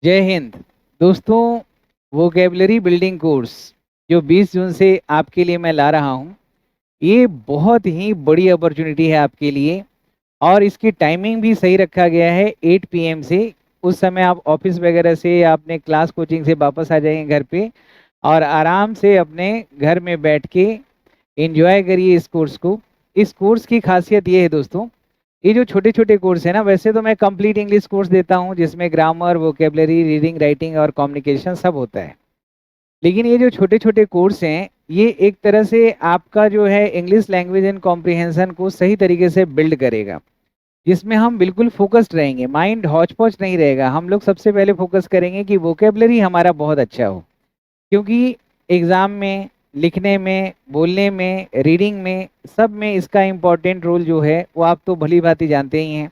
जय हिंद। दोस्तों, vocabulary building course जो 20 जून से आपके लिए मैं ला रहा हूँ, ये बहुत ही बड़ी अपॉर्चुनिटी है आपके लिए। और इसकी टाइमिंग भी सही रखा गया है 8 PM से। उस समय आप ऑफिस वगैरह से या अपने क्लास कोचिंग से वापस आ जाएंगे घर पे और आराम से अपने घर में बैठ के एंजॉय करिए इस कोर्स को। इस कोर्स की खासियत ये है दोस्तों, ये जो छोटे छोटे कोर्स है ना, वैसे तो मैं कंप्लीट इंग्लिश कोर्स देता हूँ जिसमें ग्रामर, वोकेबलरी, रीडिंग, राइटिंग और कम्युनिकेशन सब होता है। लेकिन ये जो छोटे छोटे कोर्स हैं, ये एक तरह से आपका जो है इंग्लिश लैंग्वेज एंड कॉम्प्रिहेंशन को सही तरीके से बिल्ड करेगा, जिसमें हम बिल्कुल फोकस्ड रहेंगे, माइंड हौच पौच नहीं रहेगा। हम लोग सबसे पहले फोकस करेंगे कि वोकेबलरी हमारा बहुत अच्छा हो, क्योंकि एग्ज़ाम में, लिखने में, बोलने में, रीडिंग में, सब में इसका इम्पोर्टेंट रोल जो है वो आप तो भली भांति जानते ही हैं।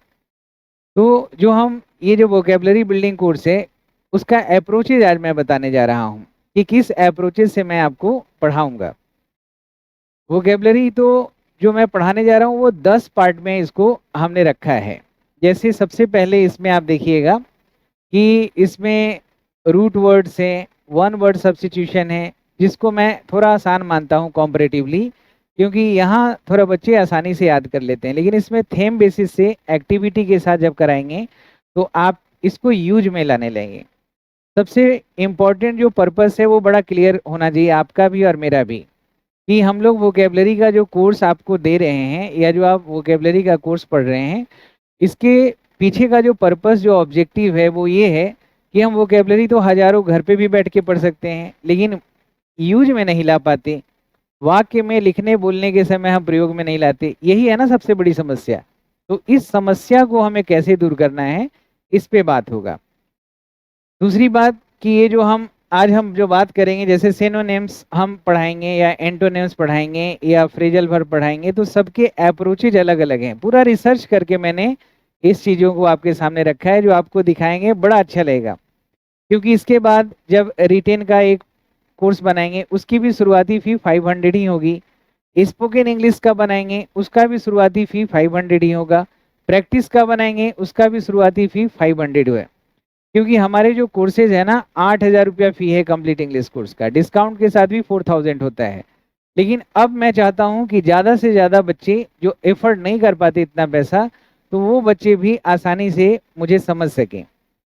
तो जो हम ये जो वोकेबलरी बिल्डिंग कोर्स है, उसका अप्रोचेज आज मैं बताने जा रहा हूँ कि किस अप्रोचेज से मैं आपको पढ़ाऊँगा। वोकेबलरी तो जो मैं पढ़ाने जा रहा हूँ वो 10 पार्ट में इसको हमने रखा है। जैसे सबसे पहले इसमें आप देखिएगा कि इसमें रूट वर्ड्स हैं, वन वर्ड सब्स्टिट्यूशन है, जिसको मैं थोड़ा आसान मानता हूँ कॉम्परेटिवली, क्योंकि यहाँ थोड़ा बच्चे आसानी से याद कर लेते हैं। लेकिन इसमें थेम बेसिस से एक्टिविटी के साथ जब कराएंगे तो आप इसको यूज में लाने लेंगे। सबसे इम्पोर्टेंट जो पर्पस है वो बड़ा क्लियर होना चाहिए, आपका भी और मेरा भी, कि हम लोग वोकेबलरी का जो कोर्स आपको दे रहे हैं या जो आप वोकेबलरी का कोर्स पढ़ रहे हैं, इसके पीछे का जो पर्पस, जो ऑब्जेक्टिव है वो ये है कि हम वोकेबलरी तो हजारों घर पे भी बैठ के पढ़ सकते हैं, लेकिन यूज में नहीं ला पाते, वाक्य में लिखने बोलने के समय हम प्रयोग में नहीं लाते। यही है ना सबसे बड़ी समस्या। तो इस समस्या को हमें कैसे दूर करना है, इस पे बात होगा। दूसरी बात कि ये जो हम जो बात करेंगे, जैसे सिनोनिम्स हम पढ़ाएंगे या एंटोनिम्स पढ़ाएंगे या फ्रेजल वर्ब पढ़ाएंगे, तो सबके अप्रोचेज अलग अलग हैं। पूरा रिसर्च करके मैंने इस चीज़ों को आपके सामने रखा है, जो आपको दिखाएंगे, बड़ा अच्छा लगेगा। क्योंकि इसके बाद जब रिटेन का एक कोर्स बनाएंगे, उसकी भी शुरुआती फी 500 ही होगी। स्पोकन इंग्लिश का बनाएंगे, उसका भी शुरुआती फी 500 ही होगा। प्रैक्टिस का बनाएंगे, उसका भी शुरुआती फी 500 है। क्योंकि हमारे जो कोर्सेज है ना, 8,000 रुपया फी है कंप्लीट इंग्लिश कोर्स का, डिस्काउंट के साथ भी 4,000 होता है। लेकिन अब मैं चाहता हूं कि ज़्यादा से ज़्यादा बच्चे जो एफर्ट नहीं कर पाते इतना पैसा, तो वो बच्चे भी आसानी से मुझे समझ सकें।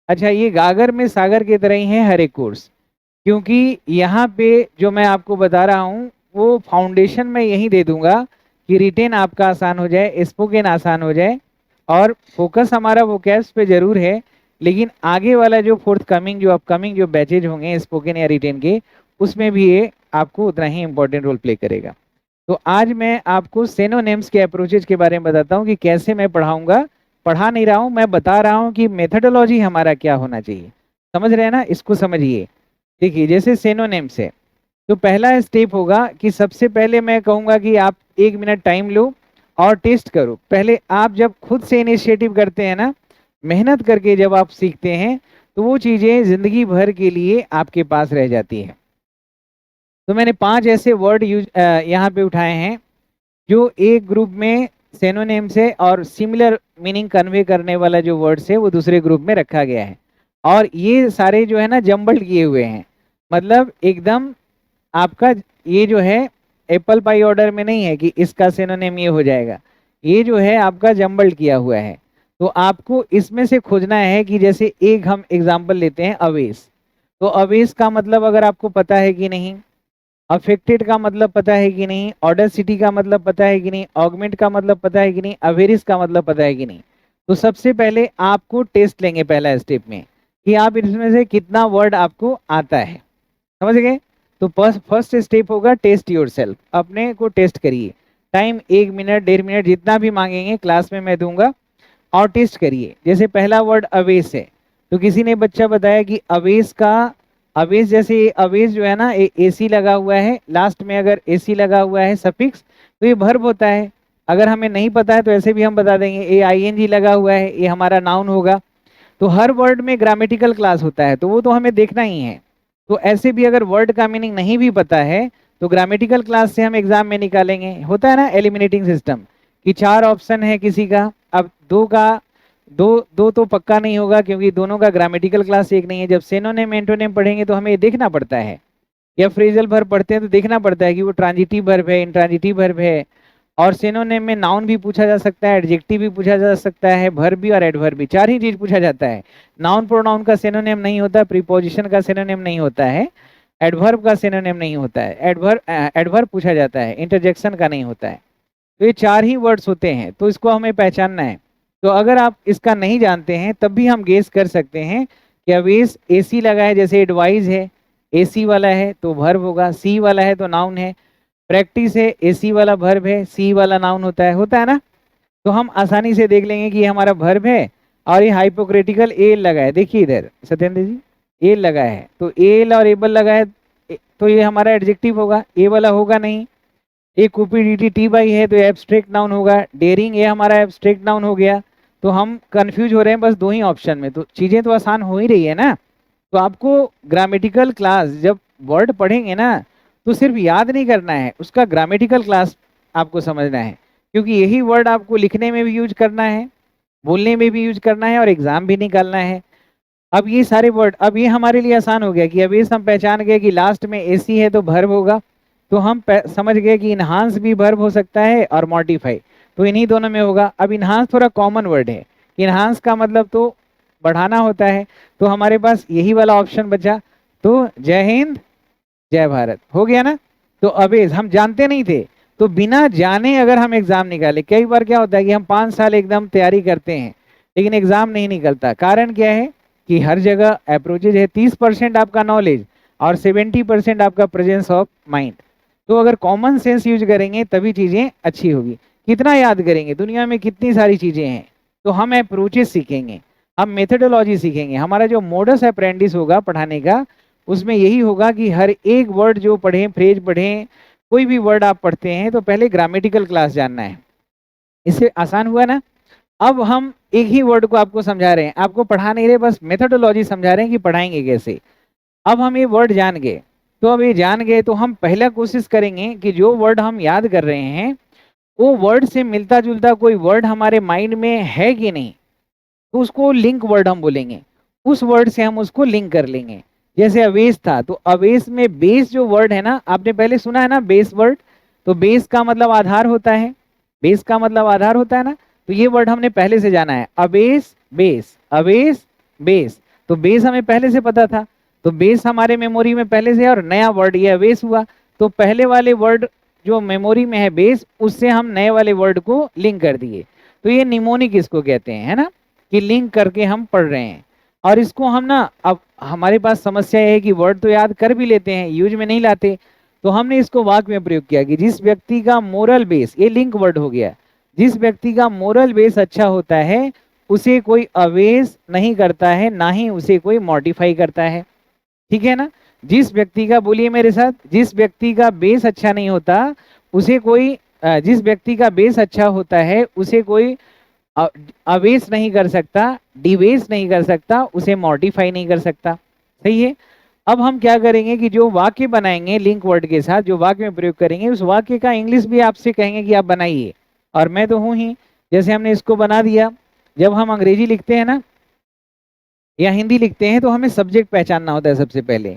अच्छा, ये गागर में सागर की तरह ही है हर एक कोर्स, क्योंकि यहाँ पे जो मैं आपको बता रहा हूँ वो फाउंडेशन मैं यही दे दूंगा कि रिटेन आपका आसान हो जाए, स्पोकन आसान हो जाए, और फोकस हमारा वोकैब्स पे जरूर है, लेकिन आगे वाला जो फोर्थ कमिंग, जो अपकमिंग जो बैचेज होंगे स्पोकन या रिटेन के, उसमें भी ये आपको उतना ही इंपॉर्टेंट रोल प्ले करेगा। तो आज मैं आपको सिनोनिम्स के अप्रोचेज के बारे में बताता हूँ कि कैसे मैं पढ़ाऊंगा। पढ़ा नहीं रहा हूँ, मैं बता रहा हूँ कि मेथडोलॉजी हमारा क्या होना चाहिए। समझ रहे हैं ना, इसको समझिए। देखिए, जैसे सिनोनिम्स है, तो पहला स्टेप होगा कि सबसे पहले मैं कहूँगा कि आप 1 मिनट टाइम लो और टेस्ट करो। पहले आप जब खुद से इनिशिएटिव करते हैं ना, मेहनत करके जब आप सीखते हैं, तो वो चीज़ें जिंदगी भर के लिए आपके पास रह जाती हैं। तो मैंने 5 ऐसे वर्ड यहाँ पे उठाए हैं जो एक ग्रुप में सिनोनिम्स है, और सिमिलर मीनिंग कन्वे करने वाला जो वर्ड्स है वो दूसरे ग्रुप में रखा गया है। और ये सारे जो है ना जम्बल्ड किए हुए हैं, मतलब एकदम आपका ये जो है एप्पल पाई ऑर्डर में नहीं है कि इसका सिनोनिम ये हो जाएगा। ये जो है आपका जम्बल्ड किया हुआ है। तो आपको इसमें से खोजना है कि जैसे एक हम एग्जांपल लेते हैं, अवेस। तो अवेस का मतलब अगर आपको पता है कि नहीं, अफेक्टेड का मतलब पता है कि नहीं, ऑडेसिटी का मतलब पता है कि नहीं, ऑगमेंट का मतलब पता है कि नहीं, अवेरिस का मतलब पता है कि नहीं। तो सबसे पहले आपको टेस्ट लेंगे पहला स्टेप में कि आप इसमें से कितना वर्ड आपको आता है। समझ गए? तो फर्स्ट स्टेप होगा टेस्ट योरसेल्फ, अपने को टेस्ट करिए। टाइम 1 मिनट, 1.5 मिनट, जितना भी मांगेंगे क्लास में मैं दूंगा, और टेस्ट करिए। जैसे पहला वर्ड अवेस है, तो किसी ने बच्चा बताया कि अवेस का, अवेस जैसे ये अवेस जो है ना, एसी लगा हुआ है लास्ट में, अगर एसी लगा हुआ है सफिक्स, तो ये वर्ब होता है। अगर हमें नहीं पता है तो ऐसे भी हम बता देंगे, ए आईएनजी लगा हुआ है, ये हमारा नाउन होगा। तो हर वर्ड में ग्रामेटिकल क्लास होता है, तो वो तो हमें देखना ही है। तो ऐसे भी अगर वर्ड का मीनिंग नहीं भी पता है, तो ग्रामेटिकल क्लास से हम एग्जाम में निकालेंगे। होता है ना एलिमिनेटिंग सिस्टम, कि 4 ऑप्शन है किसी का, अब 2 का दो दो तो पक्का नहीं होगा, क्योंकि दोनों का ग्रामेटिकल क्लास एक नहीं है। जब सिनोनिम एंटोनिम पढ़ेंगे तो हमें ये देखना पड़ता है, या फ्रेजल वर्ब पढ़ते हैं तो देखना पड़ता है कि वो ट्रांजिटिव वर्ब है, इंट्रांजिटिव वर्ब है। और सिनोनिम में नाउन भी पूछा जा सकता है, एडजेक्टिव भी पूछा जा सकता है, वर्ब भी और एडवर्ब भी, चार ही चीज पूछा जाता है। नाउन प्रोनाउन का सिनोनिम नहीं होता, प्रीपोजिशन का सिनोनिम नहीं होता है, एडवर्ब का सिनोनिम नहीं होता है, एडवर्ब पूछा जाता है, इंटरजेक्शन का नहीं होता है। तो ये चार ही वर्ड्स होते हैं, तो इसको हमें पहचानना है। तो अगर आप इसका नहीं जानते हैं तब भी हम गेस कर सकते हैं कि अवेस एसी लगा है, जैसे एडवाइज है, एसी वाला है तो वर्ब होगा, सी वाला है तो नाउन है। प्रैक्टिस है, एसी वाला वर्ब है, सी वाला नाउन होता है ना। तो हम आसानी से देख लेंगे कि ये हमारा वर्ब है, और ये हाइपोक्रेटिकल एल लगा है, देखिए इधर सत्येंद्र जी एल लगा है, तो एल और एबल लगा है, तो ये हमारा एडजेक्टिव होगा, ए वाला होगा नहीं। एक कुपिडिटी टी बाई है तो एब्स्ट्रैक्ट नाउन होगा, डेयरिंग ये हमारा एब्स्ट्रैक्ट नाउन हो गया। तो हम कंफ्यूज हो रहे हैं बस दो ही ऑप्शन में, तो चीजें तो आसान हो ही रही है ना। तो आपको ग्रामेटिकल क्लास जब वर्ड पढ़ेंगे ना, तो सिर्फ याद नहीं करना है, उसका ग्रामेटिकल क्लास आपको समझना है, क्योंकि यही वर्ड आपको लिखने में भी यूज करना है, बोलने में भी यूज करना है, और एग्जाम भी निकालना है। अब ये सारे वर्ड, अब ये हमारे लिए आसान हो गया कि अब ये हम पहचान गए कि लास्ट में एसी है तो वर्ब होगा। तो हम समझ गए कि इन्हांस भी वर्ब हो सकता है और मॉडिफाई, तो इन्हीं दोनों में होगा। अब इन्हांस थोड़ा कॉमन वर्ड है, इन्हांस का मतलब तो बढ़ाना होता है, तो हमारे पास यही वाला ऑप्शन बचा। तो जय हिंद जय भारत हो गया ना। तो अबेज हम जानते नहीं थे, तो बिना जाने अगर हम एग्जाम निकाले, कई बार क्या होता है कि हम 5 साल एकदम तैयारी करते हैं लेकिन एग्जाम नहीं निकलता, कारण क्या है कि हर जगह अप्रोचेज है, 30% आपका नॉलेज और 70% आपका प्रेजेंस ऑफ माइंड। तो अगर कॉमन सेंस यूज करेंगे तभी चीजें अच्छी होगी। कितना याद करेंगे, दुनिया में कितनी सारी चीजें हैं। तो हम अप्रोचेस सीखेंगे, हम मेथडोलॉजी सीखेंगे, हमारा जो मोडस अप्रेंडिस होगा पढ़ाने का, उसमें यही होगा कि हर एक वर्ड जो पढ़ें, फ्रेज पढ़ें, कोई भी वर्ड आप पढ़ते हैं तो पहले ग्रामेटिकल क्लास जानना है। इससे आसान हुआ ना। अब हम एक ही वर्ड को आपको समझा रहे हैं, आपको पढ़ा नहीं रहे, बस मेथडोलॉजी समझा रहे हैं कि पढ़ाएंगे कैसे। अब हम ये वर्ड जान गए, तो अब ये जान गए तो हम पहला कोशिश करेंगे कि जो वर्ड हम याद कर रहे हैं वो वर्ड से मिलता जुलता कोई वर्ड हमारे माइंड में है कि नहीं, तो उसको लिंक वर्ड हम बोलेंगे, उस वर्ड से हम उसको लिंक कर लेंगे। जैसे अवेश था, तो अवेश में बेस जो वर्ड है ना, आपने पहले सुना है ना बेस वर्ड, तो बेस का मतलब आधार होता है, बेस का मतलब आधार होता है ना। तो ये वर्ड हमने पहले से जाना है, अवेश बेस, अवेश बेस। तो बेस हमें पहले से पता था, तो बेस हमारे मेमोरी में पहले से है, और नया वर्ड ये अवेश हुआ। तो पहले वाले वर्ड जो मेमोरी में है बेस, उससे हम नए वाले वर्ड को लिंक कर दिए। तो ये निमोनिक इसको कहते हैं, है ना, कि लिंक करके हम पढ़ रहे हैं। और इसको हम ना, अब हमारे पास समस्या है कि वर्ड तो याद कर भी लेते हैं, यूज में नहीं लाते, तो हमने इसको वाक्य में प्रयोग किया कि जिस व्यक्ति का मोरल बेस, ये लिंक वर्ड हो गया, जिस व्यक्ति का मोरल बेस अच्छा होता है उसे कोई अवेश नहीं करता है, ना ही उसे कोई मॉडिफाई करता है। ठीक है ना। जिस व्यक्ति का, बोलिए मेरे साथ, जिस व्यक्ति का बेस अच्छा नहीं होता उसे कोई जिस व्यक्ति का बेस अच्छा होता है उसे कोई अवेश नहीं कर सकता, डिवेश नहीं कर सकता, उसे मॉडिफाई नहीं कर सकता। सही है। अब हम क्या करेंगे कि जो वाक्य बनाएंगे लिंक वर्ड के साथ, जो वाक्य में प्रयोग करेंगे, उस वाक्य का इंग्लिश भी आपसे कहेंगे कि आप बनाइए, और मैं तो हूं ही। जैसे हमने इसको बना दिया, जब हम अंग्रेजी लिखते हैं ना या हिंदी लिखते हैं तो हमें सब्जेक्ट पहचानना होता है सबसे पहले।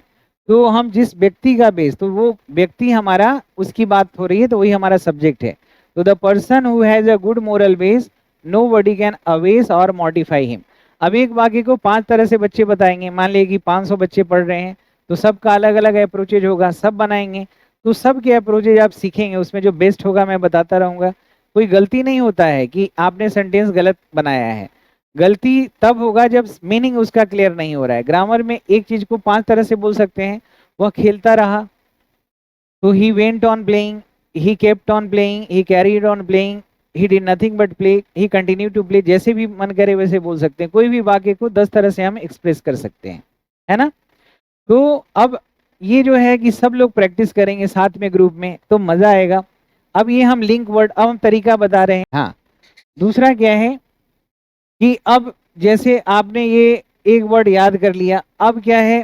तो हम जिस व्यक्ति का बेस, तो वो व्यक्ति हमारा, उसकी बात हो रही है तो वही हमारा सब्जेक्ट है। तो the person who has a good moral base nobody can awes or modify him. अब एक वाक्य को 5 तरह से बच्चे बताएंगे, मान लीजिए कि 500 बच्चे पढ़ रहे हैं, तो सबका अलग अलग अप्रोचेज होगा, सब बनाएंगे। तो सबके अप्रोचेज आप सीखेंगे, उसमें जो बेस्ट होगा मैं बताता रहूंगा। कोई गलती नहीं होता है कि आपने सेंटेंस गलत बनाया है, गलती तब होगा जब मीनिंग उसका क्लियर नहीं हो रहा है। ग्रामर में एक चीज को 5 तरह से बोल सकते हैं। वह खेलता रहा, तो he went on playing, he kept on playing, he carried on playing, he did nothing but play, he continue to play, जैसे भी मन करे वैसे बोल सकते हैं। कोई भी वाक्य को 10 तरह से हम एक्सप्रेस कर सकते हैं, है ना। तो अब ये जो है कि सब लोग प्रैक्टिस करेंगे साथ में ग्रुप में तो मजा आएगा। अब ये हम लिंक वर्ड, अब हम तरीका बता रहे हैं। हाँ, दूसरा क्या है कि अब जैसे आपने ये एक वर्ड याद कर लिया, अब क्या है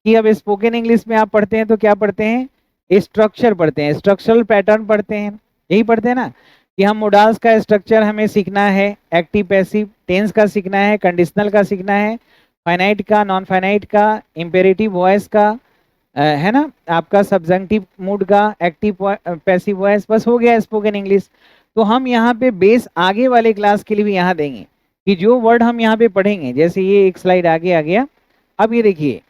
कि अब स्पोकन इंग्लिश में आप पढ़ते हैं तो क्या पढ़ते हैं, स्ट्रक्चर पढ़ते हैं, स्ट्रक्चरल पैटर्न पढ़ते हैं, यही पढ़ते हैं ना। कि हम मोडाल्स का स्ट्रक्चर हमें सीखना है, एक्टिव पैसिव टेंस का सीखना है, कंडीशनल का सीखना है, फाइनाइट का, नॉन फाइनाइट का, इंपेरेटिव वॉइस का, है ना, आपका सब्जेंटिव मूड का, एक्टिव पैसिव वॉइस, बस हो गया स्पोकन इंग्लिश। तो हम यहाँ पे बेस आगे वाले क्लास के लिए भी यहाँ देंगे कि जो वर्ड हम यहाँ पे पढ़ेंगे, जैसे ये एक स्लाइड आगे आ गया। अब ये देखिए,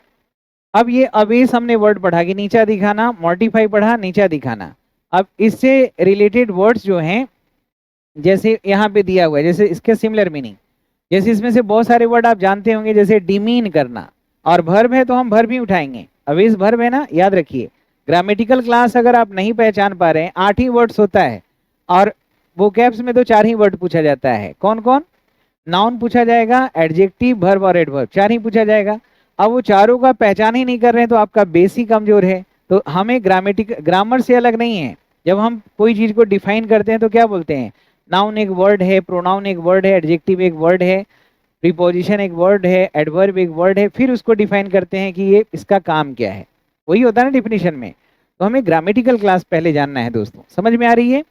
अब ये अबेस हमने वर्ड पढ़ा कि नीचा दिखाना, मॉडिफाई पढ़ा, नीचा दिखाना। अब इससे रिलेटेड वर्ड्स जो हैं, जैसे यहाँ पे दिया हुआ है, जैसे इसके सिमिलर मीनिंग, जैसे इसमें से बहुत सारे वर्ड आप जानते होंगे, जैसे डिमीन करना, और वर्ब है तो हम वर्ब ही उठाएंगे, अवेज वर्ब है ना, याद रखिए। ग्रामेटिकल क्लास अगर आप नहीं पहचान पा रहे हैं, 8 ही वर्ड्स होता है, और वोकैब्स में तो 4 ही वर्ड पूछा जाता है। कौन कौन? नाउन पूछा जाएगा, एडजेक्टिव, वर्ब और एडवर्ब, 4 ही पूछा जाएगा। अब वो चारों का पहचान ही नहीं कर रहे हैं तो आपका बेस ही कमजोर है। तो हमें ग्रामर से अलग नहीं है। जब हम कोई चीज को डिफाइन करते हैं तो क्या बोलते हैं? नाउन एक वर्ड है, प्रोनाउन एक वर्ड है, एडजेक्टिव एक वर्ड है, प्रीपोजिशन एक वर्ड है, एडवर्ब एक वर्ड है, फिर उसको डिफाइन करते हैं कि ये इसका काम क्या है। वही होता है ना डिफिनेशन में। तो हमें ग्रामेटिकल क्लास पहले जानना है दोस्तों, समझ में आ रही है?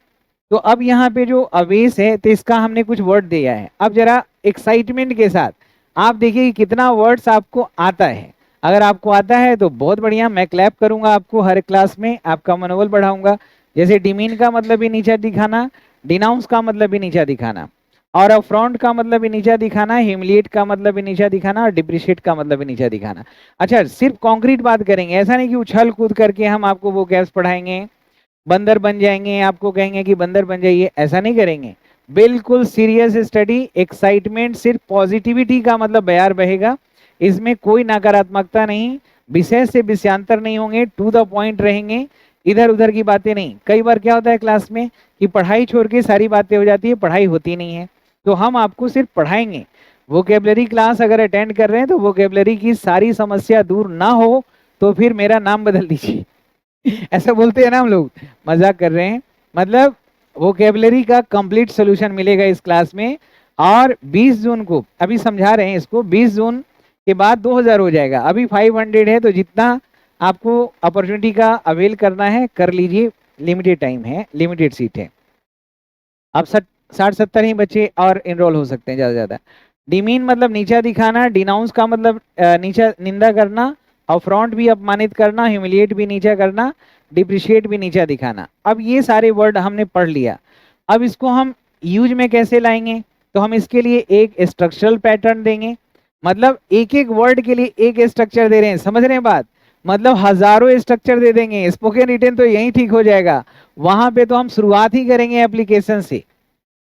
तो अब यहाँ पे जो अवेस है, तो इसका हमने कुछ वर्ड दिया है। अब जरा एक्साइटमेंट के साथ आप देखिए कि कितना वर्ड्स आपको आता है। अगर आपको आता है तो बहुत बढ़िया, मैं क्लैप करूंगा आपको हर क्लास में, आपका मनोबल बढ़ाऊंगा। जैसे डिमीन का मतलब भी नीचा दिखाना, डिनाउंस का मतलब भी नीचा दिखाना, और अफ्रॉन्ट का मतलब भी नीचा दिखाना, ह्यूमिलिएट का मतलब भी नीचा दिखाना, और डिप्रिशिएट का मतलब भी नीचा दिखाना। अच्छा, सिर्फ कॉन्क्रीट बात करेंगे, ऐसा नहीं कि उछल कूद करके हम आपको वो कैप्स पढ़ाएंगे, बंदर बन जाएंगे, आपको कहेंगे कि बंदर बन जाइए, ऐसा नहीं करेंगे। बिल्कुल सीरियस स्टडी, एक्साइटमेंट, सिर्फ पॉजिटिविटी का मतलब बयार बहेगा, इसमें कोई नकारात्मकता नहीं, विषय से विषयांतर नहीं होंगे, टू द पॉइंट रहेंगे, इधर उधर की बातें नहीं। कई बार क्या होता है क्लास में कि पढ़ाई छोड़ के सारी बातें हो जाती है, पढ़ाई होती नहीं है। तो हम आपको सिर्फ पढ़ाएंगे। वोकेबलरी क्लास अगर अटेंड कर रहे हैं तो वोकेबलरी की सारी समस्या दूर ना हो तो फिर मेरा नाम बदल दीजिए। ऐसा बोलते हैं ना हम लोग, मजाक कर रहे हैं। मतलब वोकेबलरी का कंप्लीट सॉल्यूशन मिलेगा इस क्लास में। और 20 जून को, अभी समझा रहे हैं इसको, 20 जून के बाद 2000 हो जाएगा। अभी 500 है, तो जितना आपको अपॉर्चुनिटी का अवेल करना है कर लीजिए, लिमिटेड टाइम है, लिमिटेड सीट है। अब 60-70 ही बच्चे और इनरोल हो सकते हैं ज़्यादा ज़्यादा। डिमीन मतलब नीचा दिखाना, डिनाउंस का मतलब नीचा निंदा करना, अफ्रॉन्ट भी अपमानित करना, ह्यूमिलिएट भी नीचा करना, डिप्रिशिएट भी नीचा दिखाना। अब ये सारे वर्ड हमने पढ़ लिया। अब इसको हम यूज में कैसे लाएंगे? तो हम इसके लिए एक स्ट्रक्चरल पैटर्न देंगे। मतलब एक एक वर्ड के लिए एक स्ट्रक्चर दे रहे हैं, समझ रहे हैं बात? मतलब हजारों स्ट्रक्चर दे देंगे। स्पोकन रिटन तो यही ठीक हो जाएगा, वहां पे तो हम शुरुआत ही करेंगे एप्लीकेशन से,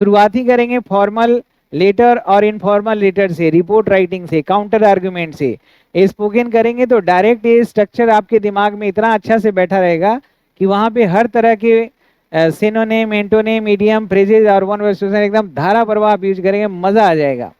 शुरुआत ही करेंगे फॉर्मल लेटर और इनफॉर्मल लेटर से, रिपोर्ट राइटिंग से, काउंटर आर्गुमेंट से। स्पोकन करेंगे तो डायरेक्ट ये स्ट्रक्चर आपके दिमाग में इतना अच्छा से बैठा रहेगा कि वहां पे हर तरह के सिनोनिम, एंटोनिम, मीडियम, फ्रेजेज और वन वर्ड एक्सप्रेशन एकदम धारा प्रवाह आप यूज करेंगे, मजा आ जाएगा।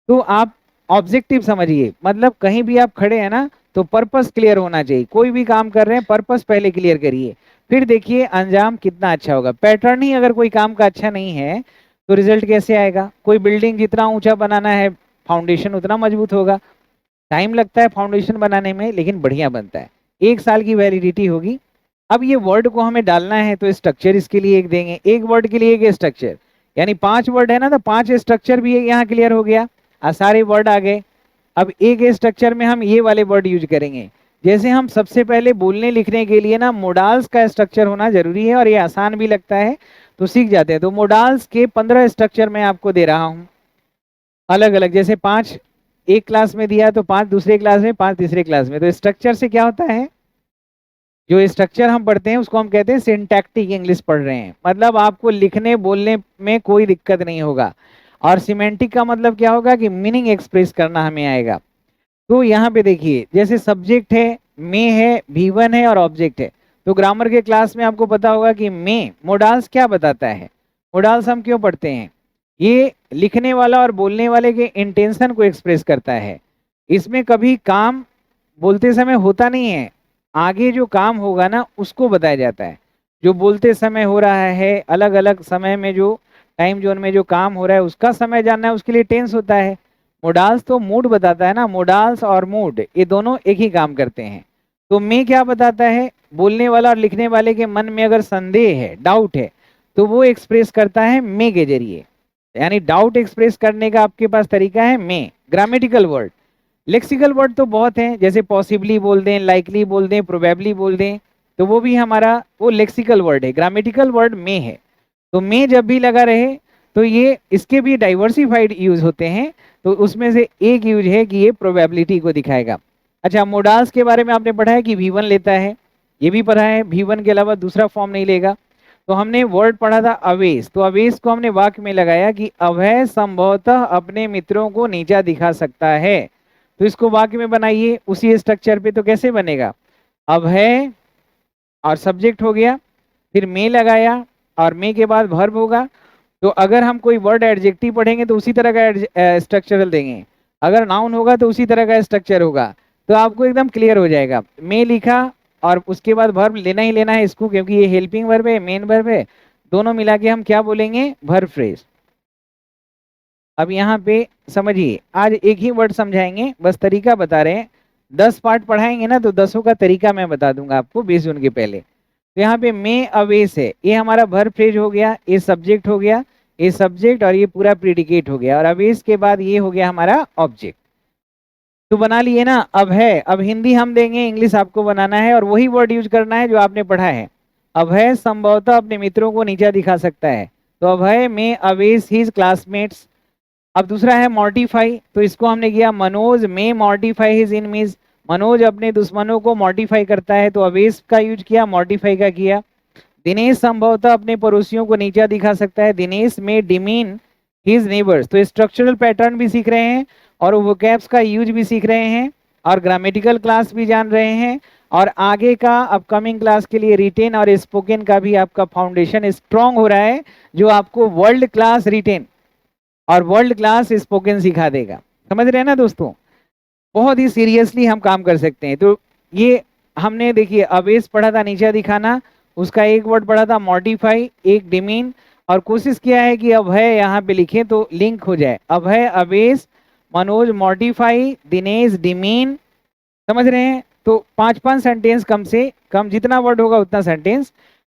तो आप ऑब्जेक्टिव समझिए, मतलब कहीं भी आप खड़े हैं ना तो पर्पस क्लियर होना चाहिए। कोई भी काम कर रहे हैं, पर्पस पहले क्लियर करिए, फिर देखिए अंजाम कितना अच्छा होगा। पैटर्न ही अगर कोई काम का अच्छा नहीं है तो रिजल्ट कैसे आएगा? कोई बिल्डिंग जितना ऊंचा बनाना है, फाउंडेशन उतना मजबूत होगा। टाइम लगता है फाउंडेशन बनाने में, लेकिन बढ़िया बनता है, 1 साल की वैलिडिटी होगी। अब ये वर्ड को हमें डालना है तो स्ट्रक्चर इसके लिए एक देंगे, एक वर्ड के लिए एक स्ट्रक्चर, यानी 5 वर्ड है ना, तो 5 स्ट्रक्चर भी यहाँ क्लियर हो गया, सारे वर्ड आ गए। अब एक स्ट्रक्चर में हम ये वाले वर्ड यूज करेंगे। जैसे हम सबसे पहले बोलने लिखने के लिए ना मोडाल्स का स्ट्रक्चर होना जरूरी है, और ये आसान भी लगता है तो सीख जाते हैं। तो मोडाल्स के 15 स्ट्रक्चर मैं आपको दे रहा हूं अलग अलग। जैसे 5 एक क्लास में दिया तो 5 दूसरे क्लास में, 5 तीसरे क्लास में। तो स्ट्रक्चर से क्या होता है, जो स्ट्रक्चर हम पढ़ते हैं उसको हम कहते हैं सिंटैक्टिक इंग्लिश पढ़ रहे हैं, मतलब आपको लिखने बोलने में कोई दिक्कत नहीं होगा। और सिमेंटिक का मतलब क्या होगा कि मीनिंग एक्सप्रेस करना हमें आएगा। तो यहाँ पे देखिए, जैसे सब्जेक्ट है, मे है, भी1 है और ऑब्जेक्ट है। तो ग्रामर के क्लास में आपको पता होगा कि मे मोडाल्स क्या बताता है, मोडाल्स हम क्यों पढ़ते हैं, ये लिखने वाला और बोलने वाले के इंटेंशन को एक्सप्रेस करता है। इसमें कभी काम बोलते समय होता नहीं है, आगे जो काम होगा ना उसको बताया जाता है। जो बोलते समय हो रहा है, अलग अलग समय में जो टाइम जोन में जो काम हो रहा है उसका समय जानना है, उसके लिए टेंस होता है। मोडाल्स तो मूड बताता है ना, मोडाल्स और मूड ये दोनों एक ही काम करते हैं। तो मैं क्या बताता है, बोलने वाला और लिखने वाले के मन में अगर संदेह है, डाउट है, तो वो एक्सप्रेस करता है मे के जरिए, यानी डाउट एक्सप्रेस करने का आपके पास तरीका है मे। ग्रामेटिकल वर्ड, लेक्सिकल वर्ड तो बहुत हैं, जैसे पॉसिबली बोल दें, लाइकली बोल दें, प्रोबेबली बोल दें, तो वो भी हमारा वो लेक्सिकल वर्ड है। ग्रामेटिकल वर्ड मे है, तो मे जब भी लगा रहे तो ये इसके भी डाइवर्सिफाइड यूज होते हैं, तो उसमें से एक यूज है कि ये प्रोबेबिलिटी को दिखाएगा। अच्छा, मोडाल्स के बारे में आपने पढ़ा है कि V1 लेता है, ये भी पढ़ा है V1 के अलावा दूसरा फॉर्म नहीं लेगा। तो हमने वर्ड पढ़ा था अवेश, तो अवेश को हमने वाक्य में लगाया कि अभय संभवतः अपने मित्रों को नीचा दिखा सकता है। तो इसको वाक्य में बनाइए उसी स्ट्रक्चर पे, तो कैसे बनेगा, अभय और सब्जेक्ट हो गया, फिर मे लगाया और मे के बाद वर्ब होगा। तो अगर हम कोई वर्ड एडजेक्टिव पढ़ेंगे तो उसी तरह का स्ट्रक्चरल देंगे, अगर नाउन होगा तो उसी तरह का स्ट्रक्चर होगा, तो आपको एकदम क्लियर हो जाएगा। मे लिखा और उसके बाद वर्ब लेना ही लेना है इसको, क्योंकि ये हेल्पिंग वर्ब है, मेन वर्ब है, दोनों मिला के हम क्या बोलेंगे, वर्ब फ्रेज। अब यहाँ पे समझिए, आज एक ही वर्ड समझाएंगे, बस तरीका बता रहे हैं। 10 पार्ट पढ़ाएंगे ना, तो 10 का तरीका मैं बता दूंगा आपको 20 जून के पहले। तो यहाँ पे मे अवेश है, ये हमारा वर्ब फ्रेज हो गया, ये सब्जेक्ट हो गया, ये सब्जेक्ट और ये पूरा प्रीडिकेट हो गया, और अवेश के बाद ये हो गया हमारा ऑब्जेक्ट। तो बना लिए ना। अब है, अब हिंदी हम देंगे, इंग्लिश आपको बनाना है और वही वर्ड यूज करना है जो आपने पढ़ा है। अभय संभवतः अपने मित्रों को नीचा दिखा सकता है, तो अभय में अवेश हिज क्लासमेट्स। अब दूसरा है मॉर्टिफाई, तो इसको हमने किया मनोज में मॉर्टिफाई हिज एनिमीज, मनोज अपने दुश्मनों को मॉर्टिफाई करता है, तो अवेश का यूज किया, मॉर्टिफाई का किया। दिनेश संभवतः अपने पड़ोसियों को नीचा दिखा सकता है, दिनेश में डिमीन हिज नेबर्स। तो स्ट्रक्चरल पैटर्न भी सीख रहे हैं और वोकैब्स का यूज भी सीख रहे हैं और ग्रामेटिकल क्लास भी जान रहे हैं, और आगे का अपकमिंग क्लास के लिए रिटेन और स्पोकन का भी आपका फाउंडेशन स्ट्रांग हो रहा है, जो आपको वर्ल्ड क्लास रिटेन और वर्ल्ड क्लास स्पोकन सिखा देगा। समझ रहे हैं ना दोस्तों, बहुत ही सीरियसली हम काम कर सकते हैं। तो ये हमने देखिए अवेश पढ़ा था नीचा दिखाना, उसका एक वर्ड पढ़ा था मॉडिफाई, एक डिमीन, और कोशिश किया है कि अभय यहाँ पे लिखें तो लिंक हो जाए, अभय अवेश, मनोज मॉडिफाई, दिनेश डिमीन। समझ रहे हैं, तो 5-5 सेंटेंस कम से कम, जितना वर्ड होगा उतना सेंटेंस।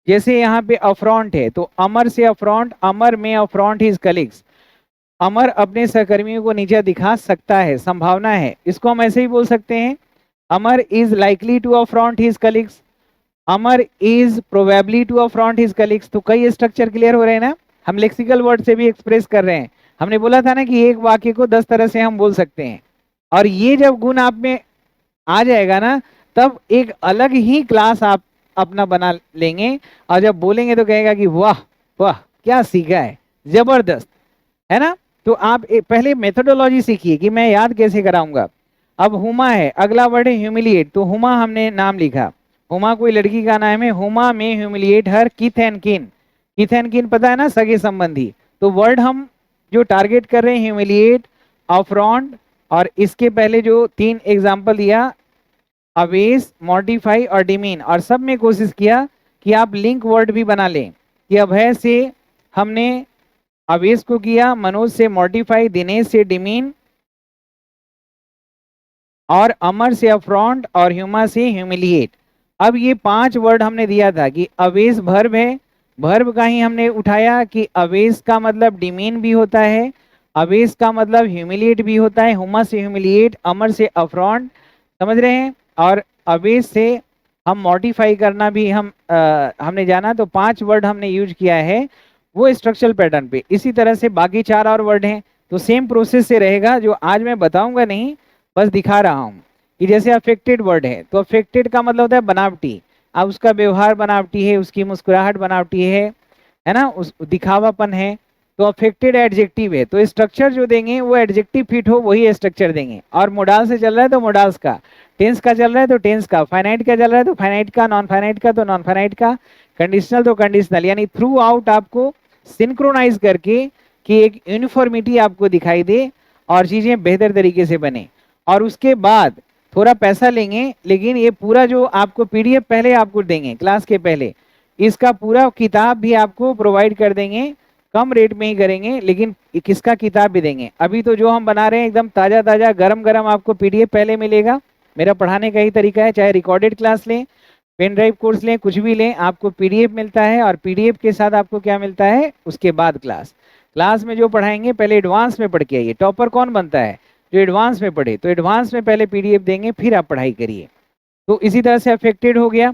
जैसे यहाँ पे अफ्रॉन्ट है, तो अमर से अफ्रॉन्ट, अमर में अफ्रॉन्ट हिज कलीग्स, अमर अपने सहकर्मियों को नीचा दिखा सकता है, संभावना है, इसको हम ऐसे ही बोल सकते हैं, Amar is likely to affront his colleagues, Amar is probably to affront his colleagues. तो कई स्ट्रक्चर क्लियर हो रहे हैं ना, हम लेक्सिकल वर्ड से भी एक्सप्रेस कर रहे हैं। हमने बोला था ना कि एक वाक्य को 10 तरह से हम बोल सकते हैं, और ये जब गुण आप में आ जाएगा ना, तब एक अलग ही क्लास आप अपना बना लेंगे, और जब बोलेंगे तो कहेगा कि वाह वाह क्या सीखा है, जबरदस्त, है ना। तो आप पहले मेथोडोलॉजी सीखिए कि मैं याद कैसे कराऊंगा। अब हुमा है, अगला वर्ड है ह्यूमिलिएट, तो हुमा हमने नाम लिखा, हुमा कोई लड़की का नाम है, हुमा में ह्यूमिलिएट हर किथ एंड किन, किथ एंड किन पता है ना, सगे संबंधी। तो वर्ड हम जो टारगेट कर रहे हैं ह्यूमिलिएट, अफ्रॉन्ट, और इसके पहले जो 3 एग्जाम्पल दिया, अवेश, मॉडिफाई और डिमीन, और सब में कोशिश किया कि आप लिंक वर्ड भी बना लें, कि अभय से हमने अवेश को किया, मनोज से मॉडिफाई, दिनेश से डिमीन, और अमर से अफ्रॉन्ट और ह्यूमा से ह्यूमिलिएट। अब ये 5 वर्ड हमने दिया था कि अवेश वर्ब है, वर्ब का ही हमने उठाया कि अवेश का मतलब डिमीन भी होता है, अवेश का मतलब ह्यूमिलिएट भी होता है, हुमा से ह्यूमिलिएट, अमर से अफ्रॉन्ट, समझ रहे हैं, और अवेश से हम मॉडिफाई करना भी हमने जाना। तो 5 वर्ड हमने यूज किया है वो स्ट्रक्चरल पैटर्न पे। इसी तरह से बाकी 4 और वर्ड हैं, तो सेम प्रोसेस से रहेगा, जो आज मैं बताऊंगा नहीं, बस दिखा रहा हूं। कि जैसे अफेक्टेड वर्ड है, तो अफेक्टेड का मतलब होता है बनावटी, अब उसका व्यवहार बनावटी है, उसकी मुस्कुराहट बनावटी है ना, उस दिखावापन है, तो अफेक्टेड एडजेक्टिव है, तो स्ट्रक्चर जो देंगे वो एडजेक्टिव फिट हो वही स्ट्रक्चर देंगे। और मोडाल से चल रहा है तो मोडाल्स का, टेंस का चल रहा है तो टेंस का, फाइनाइट का चल रहा है तो फाइनाइट का, नॉन फाइनाइट का तो नॉन फाइनाइट का, कंडीशनल तो कंडीशनल, यानी थ्रू आउट आपको सिंक्रोनाइज करके कि एक यूनिफॉर्मिटी आपको दिखाई दे और चीजें बेहतर तरीके से बने। और उसके बाद थोड़ा पैसा लेंगे, लेकिन ये पूरा जो आपको पीडीएफ पहले आपको देंगे क्लास के पहले, इसका पूरा किताब भी आपको प्रोवाइड कर देंगे, कम रेट में ही करेंगे, लेकिन किसका किताब भी देंगे। अभी तो जो हम बना रहे हैं एकदम ताजा ताजा गरम गरम आपको पीडीएफ पहले मिलेगा। मेरा पढ़ाने का ही तरीका है, चाहे रिकॉर्डेड क्लास लें पेन ड्राइव कोर्स लें, कुछ भी लें, आपको पीडीएफ मिलता है और पीडीएफ के साथ आपको क्या मिलता है, उसके बाद क्लास में जो पढ़ाएंगे पहले एडवांस में पढ़ के आइए। टॉपर कौन बनता है, जो एडवांस में पढ़े, तो एडवांस में पहले पीडीएफ देंगे फिर आप पढ़ाई करिए। तो इसी तरह से अफेक्टेड हो गया,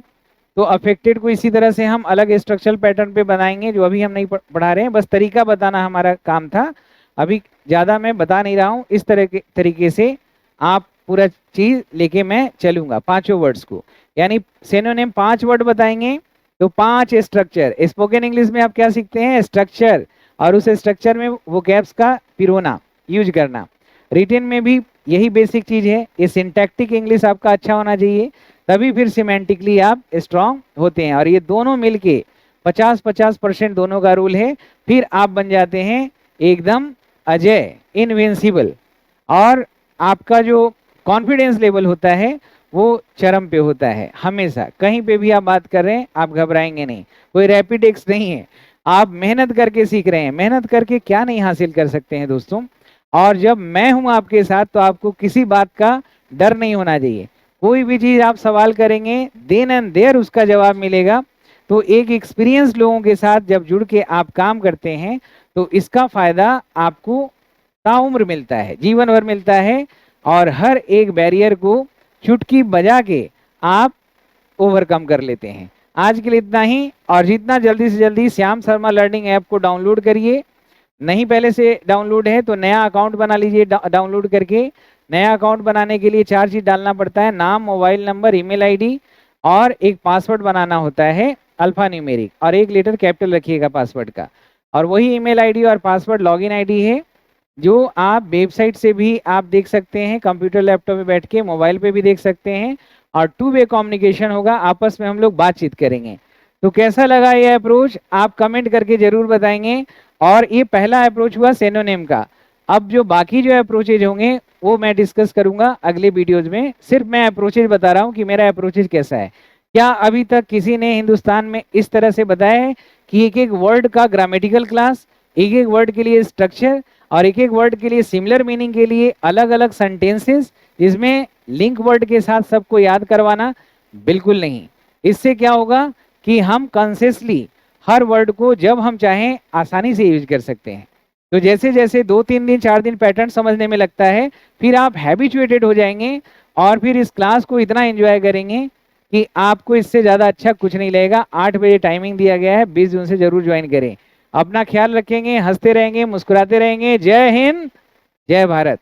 तो अफेक्टेड को इसी तरह से हम अलग स्ट्रक्चरल पैटर्न पे बनाएंगे, जो अभी हम नहीं पढ़ा रहे हैं, बस तरीका बताना हमारा काम था, अभी ज़्यादा मैं बता नहीं रहा हूँ। इस तरह के तरीके से आप पूरा चीज़ लेके मैं चलूंगा, पांचों वर्ड्स को, यानी सिनोनिम 5 वर्ड बताएंगे तो 5 स्ट्रक्चर। स्पोकन इंग्लिश में आप क्या सीखते हैं, स्ट्रक्चर, और उस स्ट्रक्चर में वोकैब्स का पिरोना यूज करना। रिटन में भी यही बेसिक चीज है, ये सिंटैक्टिक इंग्लिश आपका अच्छा होना चाहिए, तभी फिर सिमेंटिकली आप स्ट्रांग होते हैं। और ये दोनों मिलके 50-50% दोनों का रूल है, फिर आप बन जाते हैं एकदम अजय, इनविंसिबल, और आपका जो कॉन्फिडेंस लेवल होता है वो चरम पे होता है हमेशा। कहीं पे भी आप बात कर रहे हैं आप घबराएंगे नहीं, कोई रैपिड एक्स नहीं है, आप मेहनत करके सीख रहे हैं। मेहनत करके क्या नहीं हासिल कर सकते हैं दोस्तों, और जब मैं हूं आपके साथ तो आपको किसी बात का डर नहीं होना चाहिए। कोई भी चीज आप सवाल करेंगे देन एंड देयर उसका जवाब मिलेगा। तो एक एक्सपीरियंस लोगों के साथ जब जुड़ के आप काम करते हैं तो इसका फायदा आपको ताउम्र मिलता है, जीवन भर मिलता है, और हर एक बैरियर को चुटकी बजा के आप ओवरकम कर लेते हैं। आज के लिए इतना ही, और जितना जल्दी से जल्दी श्याम शर्मा लर्निंग ऐप को डाउनलोड करिए, नहीं पहले से डाउनलोड है तो नया अकाउंट बना लीजिए डाउनलोड करके। नया अकाउंट बनाने के लिए 4 चीज डालना पड़ता है, नाम, मोबाइल नंबर, ईमेल आईडी, और एक पासवर्ड बनाना होता है अल्फा न्यूमेरिक, और 1 लेटर कैपिटल रखिएगा पासवर्ड का, और वही ईमेल आईडी और पासवर्ड लॉगिन आईडी है जो आप वेबसाइट से भी आप देख सकते हैं, कंप्यूटर लैपटॉप में बैठ के, मोबाइल पे भी देख सकते हैं, और 2 वे कम्युनिकेशन होगा, आपस में हम लोग बातचीत करेंगे। तो कैसा लगा ये अप्रोच, आप कमेंट करके जरूर बताएंगे। और ये पहला अप्रोच हुआ सिनोनिम का, अब जो बाकी जो अप्रोचेज होंगे वो मैं डिस्कस करूंगा अगले वीडियोज में। सिर्फ मैं अप्रोचेज बता रहा हूँ कि मेरा अप्रोचेज कैसा है। क्या अभी तक किसी ने हिंदुस्तान में इस तरह से बताया है कि एक एक वर्ड का ग्रामेटिकल क्लास, एक एक वर्ड के लिए स्ट्रक्चर, और एक एक वर्ड के लिए सिमिलर मीनिंग के लिए अलग अलग सेंटेंसेस, जिसमें लिंक वर्ड के साथ सबको याद करवाना? बिल्कुल नहीं। इससे क्या होगा कि हम कॉन्शियसली हर वर्ड को जब हम चाहें आसानी से यूज कर सकते हैं। तो जैसे जैसे 2-3 दिन 4 दिन पैटर्न समझने में लगता है, फिर आप हैबिचुएटेड हो जाएंगे, और फिर इस क्लास को इतना एंजॉय करेंगे कि आपको इससे ज़्यादा अच्छा कुछ नहीं लगेगा। 8 बजे टाइमिंग दिया गया है, 20 जून से जरूर ज्वाइन करें। अपना ख्याल रखेंगे, हंसते रहेंगे, मुस्कुराते रहेंगे। जय हिंद, जय भारत।